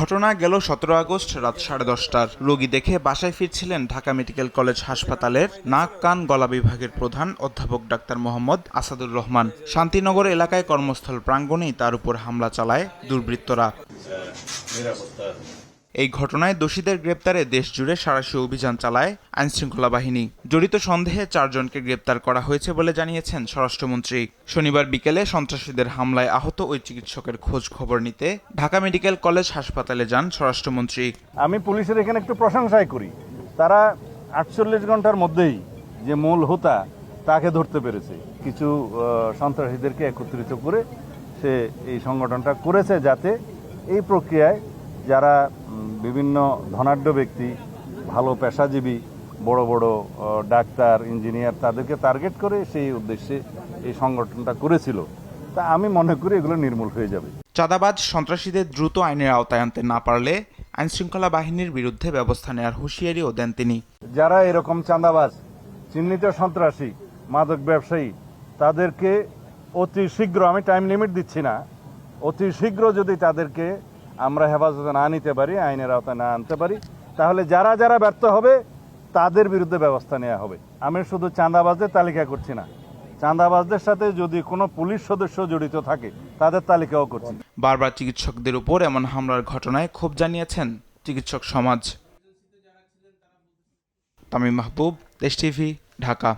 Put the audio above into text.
ঘটনা গেল 17 আগস্ট রাত 10:30টার। রোগী দেখে বাসায় ফিরছিলেন ঢাকা মেডিকেল কলেজ হাসপাতালের নাক কান গলা বিভাগের প্রধান অধ্যাপক ডাক্তার মোহাম্মদ আসাদুর রহমান। শান্তিনগর এলাকায় কর্মস্থল প্রাঙ্গণেই তার উপর হামলা চালায় দুর্বৃত্তরা। এই ঘটনায় দোষীদের গ্রেপ্তারে দেশজুড়ে সাঁড়াশি অভিযান চালায় আইনশৃঙ্খলা বাহিনী। জড়িত সন্দেহে 4 জনকে গ্রেপ্তার করা হয়েছে বলে জানিয়েছেন স্বরাষ্ট্রমন্ত্রী। শনিবার বিকেলে সন্ত্রাসীদের হামলায় আহত ওই চিকিৎসকের খোঁজ খবর নিতে ঢাকা মেডিকেল কলেজ হাসপাতালে যান স্বরাষ্ট্রমন্ত্রী। আমি পুলিশের এখানে একটু প্রশংসাই করি, তারা 48 ঘন্টার মধ্যেই যে মূল হোতা তাকে ধরতে পেরেছে। কিছু সন্ত্রাসীদেরকে একত্রিত করে সে এই সংগঠনটা করেছে, যাতে এই প্রক্রিয়ায় যারা বিভিন্ন ধনাঢ্য ব্যক্তি, ভালো পেশাজীবী, বড় বড় ডাক্তার, ইঞ্জিনিয়ার, তাদেরকে টার্গেট করে সেই উদ্দেশ্যে এই সংগঠনটা করেছিল। তা আমি মনে করি এগুলো নির্মূল হয়ে যাবে। চাঁদাবাজ সন্ত্রাসীদের দ্রুত আইনের আওতায় আনতে না পারলে আইনশৃঙ্খলা বাহিনীর বিরুদ্ধে ব্যবস্থা নেওয়ার হুঁশিয়ারিও দেন তিনি। যারা এরকম চাঁদাবাজ, চিহ্নিত সন্ত্রাসী, মাদক ব্যবসায়ী, তাদেরকে অতি শীঘ্র, আমি টাইম লিমিট দিচ্ছি না, অতি শীঘ্র যদি তাদেরকে আমরা হেফাজতে না নিতে পারি, আইনের আওতায় না আনতে পারি, তাহলে যারা যারা ব্যর্থ হবে তাদের বিরুদ্ধে ব্যবস্থা নেওয়া হবে। আমি শুধু চাঁদাবাজদের তালিকা করছি না, চাঁদাবাজদের সাথে যদি কোনো পুলিশ সদস্য জড়িত থাকে তাদের তালিকাও করছি। বারবার চিকিৎসকদের উপর এমন হামলার ঘটনায় ক্ষোভ জানিয়েছেন চিকিৎসক সমাজ। তামিম মাহবুব, দেশ টিভি, ঢাকা।